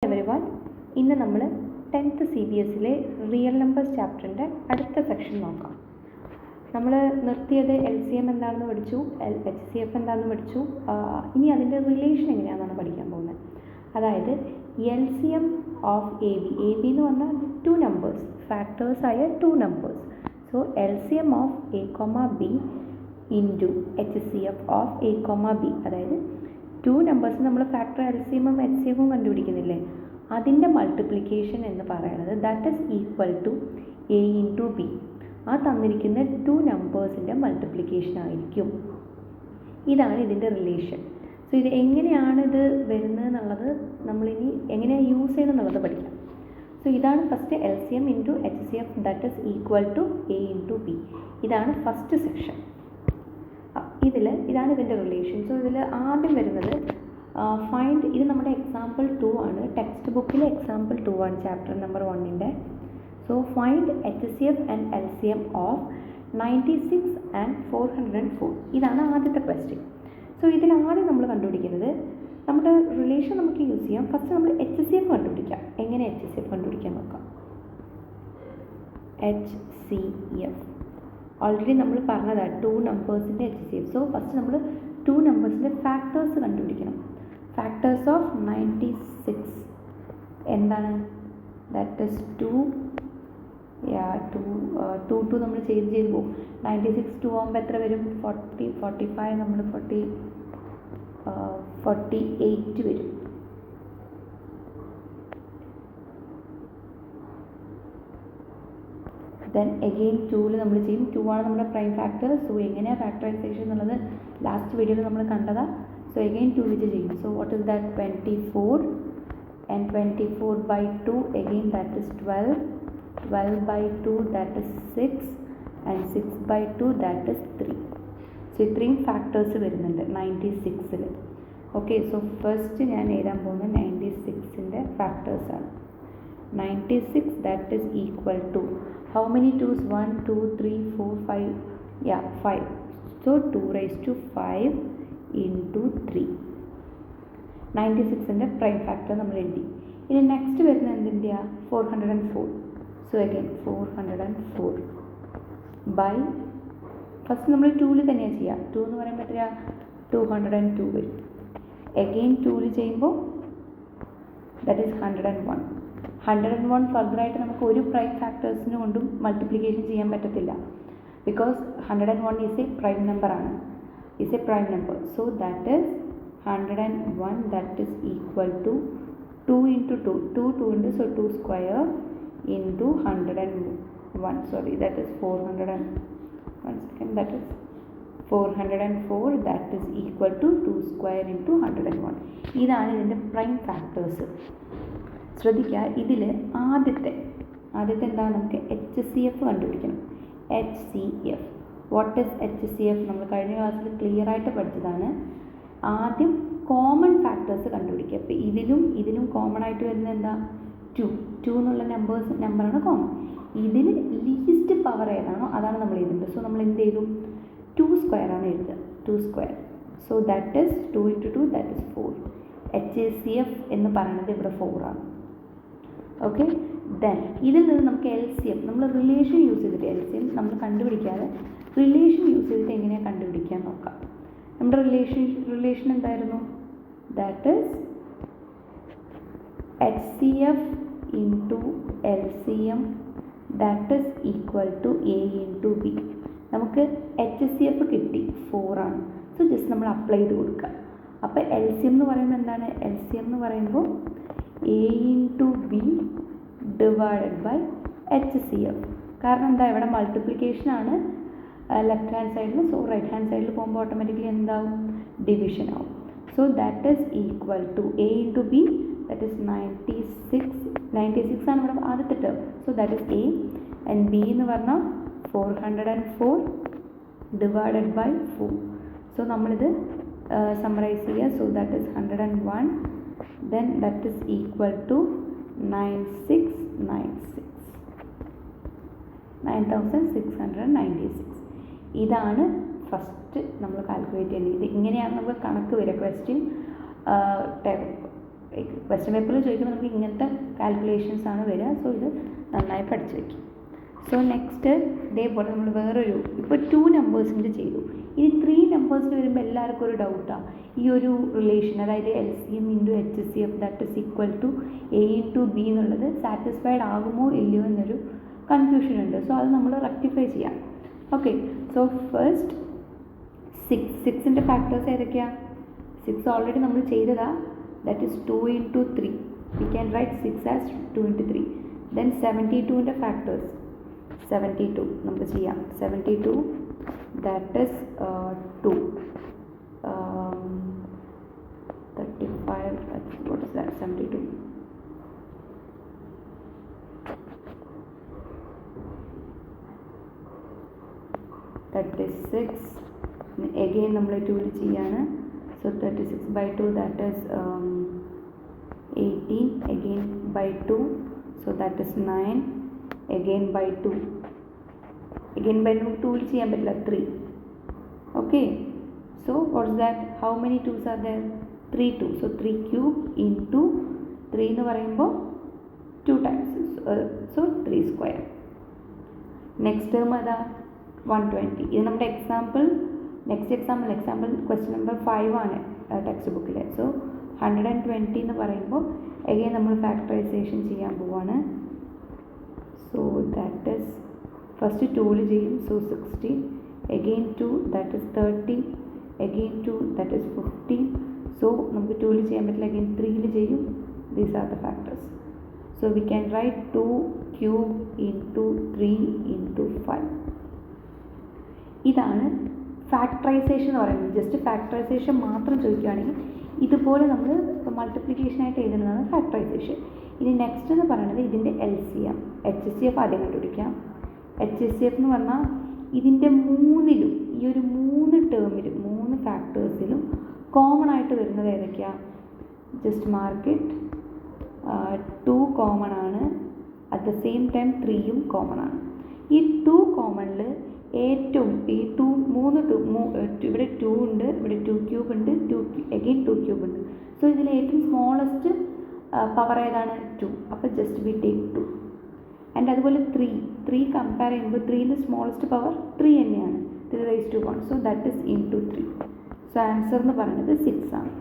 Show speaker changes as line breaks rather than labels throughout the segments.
Everyone, ഇന്ന് നമ്മൾ 10th CBSE real numbers ചാപ്റ്ററിൻ്റെ അടുത്ത സെക്ഷൻ നോക്കാം. നമ്മൾ നിർത്തിയത് LCM എന്താണെന്ന് പഠിച്ചു, HCF എന്താണെന്ന് പഠിച്ചു. ഇനി അതിൻ്റെ റിലേഷൻ എങ്ങനെയാണെന്നാണ് പഠിക്കാൻ പോകുന്നത്. അതായത് LCM ഓഫ് AB എന്ന് പറഞ്ഞാൽ 2 നമ്പേഴ്സ്, ഫാക്ടേഴ്സായ 2 numbers. So LCM of A, B into HCF of A, B. അതായത് 2 നമ്പേഴ്സ് നമ്മൾ ഫാക്ടർ LCMും HCFും കണ്ടുപിടിക്കുന്നില്ലേ, അതിൻ്റെ മൾട്ടിപ്ലിക്കേഷൻ എന്ന് പറയുന്നത് that is equal to A into B. ആ തന്നിരിക്കുന്ന 2 നമ്പേഴ്സിൻ്റെ മൾട്ടിപ്ലിക്കേഷൻ ആയിരിക്കും. ഇതാണ് ഇതിൻ്റെ റിലേഷൻ. സോ ഇത് എങ്ങനെയാണ് ഇത് വരുന്നത് എന്നുള്ളത് നമ്മളിനി എങ്ങനെയാണ് യൂസ് ചെയ്യുന്നത് എന്നുള്ളത് പഠിക്കാം. സോ ഇതാണ് first LCM into HCF that is equal to A into B. ഇതാണ് ഫസ്റ്റ് സെക്ഷൻ. ഇതാണ് ഇതിൻ്റെ റിലേഷൻ. സോ ഇതിൽ ആദ്യം വരുന്നത് ഫൈൻഡ്, ഇത് നമ്മുടെ എക്സാമ്പിൾ 2 ആണ്, ടെക്സ്റ്റ് ബുക്കിലെ എക്സാമ്പിൾ 2 ആണ്, ചാപ്റ്റർ നമ്പർ 1ൻ്റെ. So find HCF and LCM of 96 and 404. ഇതാണ് ആദ്യത്തെ ക്വസ്റ്റ്യൻ. സോ ഇതിൽ ആദ്യം നമ്മൾ കണ്ടുപിടിക്കുന്നത് നമ്മുടെ റിലേഷൻ നമുക്ക് യൂസ് ചെയ്യാം. ഫസ്റ്റ് നമ്മൾ HCF കണ്ടുപിടിക്കാം. എങ്ങനെ HCF കണ്ടുപിടിക്കാൻ നോക്കാം. HCF ഓൾറെഡി നമ്മൾ പറഞ്ഞതാണ് 2 നമ്പേഴ്സിൻ്റെ HCF. സോ ഫസ്റ്റ് നമ്മൾ 2 നമ്പേഴ്സിൻ്റെ ഫാക്ടേഴ്സ് കണ്ടുപിടിക്കണം. ഫാക്ടേഴ്സ് ഓഫ് 96 എന്താണ്? ദാറ്റ് ഈസ് 2 നമ്മൾ ചെയ്ത് പോകും. 96 2 ആകുമ്പോൾ എത്ര വരും? 40, 45 നമ്മൾ 48 വരും. ദെൻ എഗെയിൻ 2ൽ നമ്മൾ ചെയ്യും. 2 ആണ് നമ്മുടെ പ്രൈം ഫാക്ടർ. സോ എങ്ങനെയാണ് ഫാക്ടറൈസേഷൻ എന്നുള്ളത് ലാസ്റ്റ് വീഡിയോയിൽ നമ്മൾ കണ്ടതാണ്. സോ എഗെയിൻ 2 വെച്ച് ചെയ്യും. So what is that? 24 and 24 by 2 again that is 12. 12 by 2 that is 6 and 6 by 2 that is 3. So ഇത്രയും ഫാക്ടേഴ്സ് വരുന്നുണ്ട് 96ൽ. ഓക്കെ, സോ ഫസ്റ്റ് ഞാൻ എഴുതാൻ പോകുന്നത് 96ൻ്റെ ഫാക്ടേഴ്സാണ്. 96 that is equal to how many 2's? 1 2 3 4 5. 5. So 2 raised to 5 into 3. 96ൻ്റെ prime factor നമ്മൾ എഴുതി. ഇനി next വരുന്നത് എന്തിൻ്റെയാ? 404. So again 404 by, first നമ്മൾ 2ൽ തന്നെയാണ് ചെയ്യുക. 2 എന്ന് പറയുമ്പോൾ എത്രയാ? 202 വരും. അഗെയിൻ 2ൽ ചെയ്യുമ്പോൾ ദാറ്റ് ഈസ് 101. 101 ഫർദറായിട്ട് നമുക്ക് ഒരു പ്രൈം ഫാക്ടേഴ്സിന് കൊണ്ടും മൾട്ടിപ്ലിക്കേഷൻ ചെയ്യാൻ പറ്റത്തില്ല. Because 101 is a prime number ആണ്, is a prime number. So that is 101 that is equal to 2 into 2. 2 ഉണ്ട്. So 2 square into 101. Sorry, that is 401 second. That is 404 that is equal to 2 square into 101. ഇതാണ് ഇതിൻ്റെ prime factors. ശ്രദ്ധിക്കുക, ഇതിൽ ആദ്യത്തെ എന്താണ്? നമുക്ക് HCF കണ്ടുപിടിക്കണം. HCF, what is HCF? നമ്മൾ കഴിഞ്ഞ ക്ലാസ്സിൽ ക്ലിയർ ആയിട്ട് പഠിച്ചതാണ്. ആദ്യം കോമൺ ഫാക്ടേഴ്സ് കണ്ടുപിടിക്കുക. അപ്പോൾ ഇതിലും കോമൺ ആയിട്ട് വരുന്നത് എന്താ? 2 എന്നുള്ള നമ്പറാണ് കോമൺ. ഇതിൽ ലീസ്റ്റ് പവർ ഏതാണോ അതാണ് നമ്മൾ എഴുതുന്നത്. സോ നമ്മൾ എന്ത് ചെയ്തു? 2 സ്ക്വയർ ആണ് എഴുതുക. 2 square. So that is 2 into 2 that is 4. HCF എന്ന് പറയുന്നത് ഇവിടെ 4 ആണ്. ഓക്കെ, ദെൻ ഇതിൽ നിന്ന് നമുക്ക് LCM, നമ്മൾ റിലേഷൻ യൂസ് ചെയ്തിട്ട് LCM നമ്മൾ കണ്ടുപിടിക്കാതെ റിലേഷൻ യൂസ് ചെയ്തിട്ട് എങ്ങനെയാണ് കണ്ടുപിടിക്കാൻ നോക്കാം. നമ്മുടെ റിലേഷൻ എന്തായിരുന്നു? That is HCF into LCM that is equal to A into B. നമുക്ക് HCF കിട്ടി, 4 ആണ്. സോ ജസ്റ്റ് നമ്മൾ അപ്ലൈ ചെയ്ത് കൊടുക്കുക. അപ്പോൾ LCM എന്ന് പറയുമ്പോൾ എന്താണ്? LCM എന്ന് പറയുമ്പോൾ A into B divided by HCF. കാരണം എന്താ? ഇവിടെ മൾട്ടിപ്ലിക്കേഷൻ ആണ് ലെഫ്റ്റ് ഹാൻഡ് സൈഡിൽ. സോ റൈറ്റ് ഹാൻഡ് സൈഡിൽ പോകുമ്പോൾ ഓട്ടോമാറ്റിക്കലി എന്താവും? ഡിവിഷൻ ആവും. So that is equal to A into B that is 96 ആണ് ഇവിടെ ആദ്യത്തെ term. So that is A and B എന്ന് പറഞ്ഞാൽ 404 ഡിവൈഡഡ് ബൈ 4. സോ നമ്മളിത് സമ്മറൈസ് ചെയ്യുക. So that is 101. then that is equal to 9696. ഇതാണ് ഫസ്റ്റ് നമ്മൾ കാൽക്കുലേറ്റ് ചെയ്യേണ്ടത്. ഇത് ഇങ്ങനെയാണ് നമുക്ക് കണക്ക് വരിക. ക്വസ്റ്റ്യൻ ക്വസ്റ്റ്യൻ പേപ്പറിൽ ചോദിക്കുമ്പോൾ നമുക്ക് ഇങ്ങനത്തെ കാൽക്കുലേഷൻസ് ആണ് വരിക. സോ ഇത് നന്നായി പഠിച്ചു വയ്ക്കും. സോ നെക്സ്റ്റ് ഇതേപോലെ നമ്മൾ വേറൊരു ഇപ്പോൾ 2 നമ്പേഴ്സിൻ്റെ ചെയ്തു. ഇനി 3 നമ്പേഴ്സിൽ വരുമ്പോൾ എല്ലാവർക്കും ഒരു ഡൗട്ടാണ് ഈ ഒരു റിലേഷൻ, അതായത് LCM into HCF that is equal to A into B എന്നുള്ളത് സാറ്റിസ്ഫൈഡ് ആകുമോ ഇല്ലയോ എന്നൊരു കൺഫ്യൂഷൻ ഉണ്ട്. സോ അത് നമ്മൾ റെക്ടിഫൈ ചെയ്യാം. ഓക്കെ, സോ ഫസ്റ്റ് 6ൻ്റെ ഫാക്ടേഴ്സ് ഏതൊക്കെയാണ്? 6 ഓൾറെഡി നമ്മൾ ചെയ്തതാ, that is 2 into 3. We can write 6 as 2 into 3. Then 72ൻ്റെ ഫാക്ടേഴ്സ് 72 നമുക്ക് ചെയ്യാം. 72 that is 2, 35, what is that, 72, 36. again നമ്മൾ 2 ചെയ്യാണ്. so 36/2 that is 18, again by 2, so that is 9, again by 2, again by നമുക്ക് 2 ചെയ്യാൻ പറ്റില്ല, 3. okay, so what is that, how many 2s are there? 3 2, so 3 cube into 3 എന്ന് പറയുമ്പോൾ 2 times, so 3 square. Next term അതാ 120. ഇത് നമ്മുടെ നെക്സ്റ്റ് എക്സാമ്പിൾ ക്വസ്റ്റ്യൻ നമ്പർ 5 ആണ് text ബുക്കിൽ. സോ 120 എന്ന് പറയുമ്പോൾ എഗെയിൻ നമ്മൾ ഫാക്ടറൈസേഷൻ ചെയ്യാൻ പോവാണ്. സോ ദാറ്റ് ഈസ് ഫസ്റ്റ് 2 ചെയ്യും. So 60, again 2 that is 30, again 2 that is 15. So നമുക്ക് 2 ചെയ്യാൻ പറ്റില്ല, again 3 ചെയ്യും. These are the factors. So we can write 2 cube into 3 into 5. ഇതാണ് ഫാക്ടറൈസേഷൻ എന്ന് പറയുന്നത്. ജസ്റ്റ് ഫാക്ടറൈസേഷൻ മാത്രം ചോദിക്കുകയാണെങ്കിൽ ഇതുപോലെ നമ്മൾ മൾട്ടിപ്ലിക്കേഷനായിട്ട് എഴുതുന്നതാണ് ഫാക്ടറൈസേഷൻ. ഇനി നെക്സ്റ്റ് എന്ന് പറയുന്നത് ഇതിൻ്റെ LCM, HCF ആദ്യം കണ്ടുപിടിക്കാം. HCF എന്ന് പറഞ്ഞാൽ ഇതിൻ്റെ മൂന്നിലും, ഈ ഒരു 3 ടേമിലും 3 ഫാക്ടേഴ്സിലും കോമൺ ആയിട്ട് വരുന്നത് ഏതൊക്കെയാണ്? Just mark it. 2 കോമൺ ആണ്, അറ്റ് ദ സെയിം ടൈം 3യും കോമൺ ആണ്. ഈ 2 കോമണിൽ ഏറ്റവും ഈ 3 ഇവിടെ 2 ഉണ്ട്, ഇവിടെ 2 ക്യൂബ് ഉണ്ട്, again 2 ക്യൂബ് ഉണ്ട്. സോ ഇതിൽ ഏറ്റവും സ്മോളസ്റ്റ് പവർ ഏതാണ്? 2. അപ്പോൾ ജസ്റ്റ് വി ടേക്ക് 2. ആൻഡ് അതുപോലെ 3 കമ്പയർ ചെയ്യുമ്പോൾ 3യിൽ സ്മോളസ്റ്റ് പവർ 3 തന്നെയാണ്, 3⁻1. So that is into 3. So answer എന്ന് പറയുന്നത് 6 ആണ്.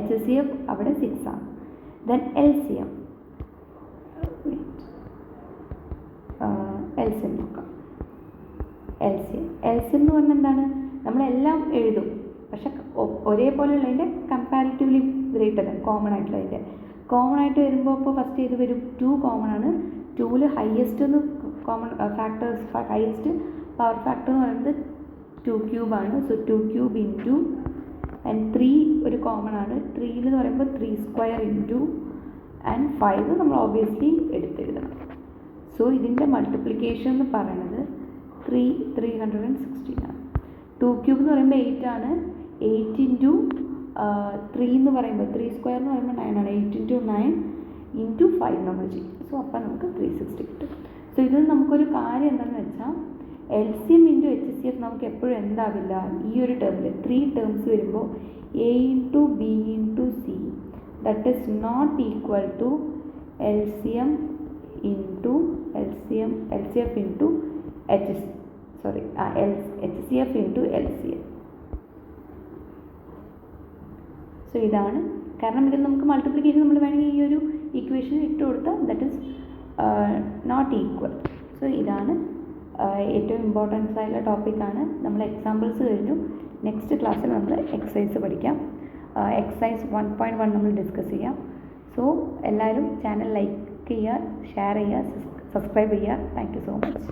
HCF അവിടെ 6 ആണ്. ദെൻ LCM നോക്കാം. LCM എന്ന് പറഞ്ഞാൽ എന്താണ്? നമ്മളെല്ലാം എഴുതും, പക്ഷെ ഒരേപോലെയുള്ളതിൻ്റെ കമ്പാരിറ്റീവ്ലി ഗ്രേറ്റർ കോമൺ ആയിട്ടുള്ളതിൻ്റെ കോമൺ ആയിട്ട് വരുമ്പോൾ ഇപ്പോൾ ഫസ്റ്റ് ഇത് വരും 2 കോമൺ ആണ്. 2ൽ ഹയസ്റ്റ് എന്ന് common factors, highest power factor എന്ന് പറയുന്നത് 2 ക്യൂബാണ്. സോ 2 ക്യൂബ് ഇൻറ്റു ആൻഡ് 3 ഒരു കോമൺ ആണ്. 3ൽ എന്ന് പറയുമ്പോൾ 3 സ്ക്വയർ ഇൻറ്റു ആൻഡ് 5 നമ്മൾ ഓബിയസ്ലി എടുത്തെഴുതണം. സോ ഇതിൻ്റെ മൾട്ടിപ്ലിക്കേഷൻ എന്ന് പറയുന്നത് 360 ആണ്. 2 ക്യൂബ് എന്ന് പറയുമ്പോൾ 8 ആണ്. 8 ഇൻറ്റു 3 എന്ന് പറയുമ്പോൾ 3 സ്ക്വയർ എന്ന് പറയുമ്പോൾ 9 ആണ്. 8 ഇൻറ്റു 9 ഇൻറ്റു 5 നമ്മൾ ചെയ്യും. സോ അപ്പം നമുക്ക് 360 കിട്ടും. സോ ഇത് നമുക്കൊരു കാര്യം എന്താണെന്ന് വെച്ചാൽ LCM ഇൻറ്റു HCF നമുക്ക് എപ്പോഴും എന്താവില്ല, ഈ ഒരു ടേമിൽ 3 ടേംസ് വരുമ്പോൾ A into B into C that is not equal to LCF into HCF into HCF into LCM. So ഇതാണ് കാരണം. ഇതിൽ നമുക്ക് മൾട്ടിപ്ലിക്കേഷൻ നമ്മൾ വേണമെങ്കിൽ ഈ ഒരു ഇക്വേഷൻ ഇട്ട് കൊടുത്താൽ that is not equal. So ഇതാണ് ഏറ്റവും ഇമ്പോർട്ടൻസ് ആയിട്ടുള്ള ടോപ്പിക്കാണ്. നമ്മൾ എക്സാമ്പിൾസ് കഴിഞ്ഞു. നെക്സ്റ്റ് ക്ലാസ്സിൽ നമ്മൾ എക്സസൈസ് പഠിക്കാം. എക്സസൈസ് 1.1 നമ്മൾ ഡിസ്കസ് ചെയ്യാം. സോ എല്ലാവരും ചാനൽ ലൈക്ക് ചെയ്യുക, ഷെയർ ചെയ്യുക, സബ്സ്ക്രൈബ് ചെയ്യുക. Thank you so much.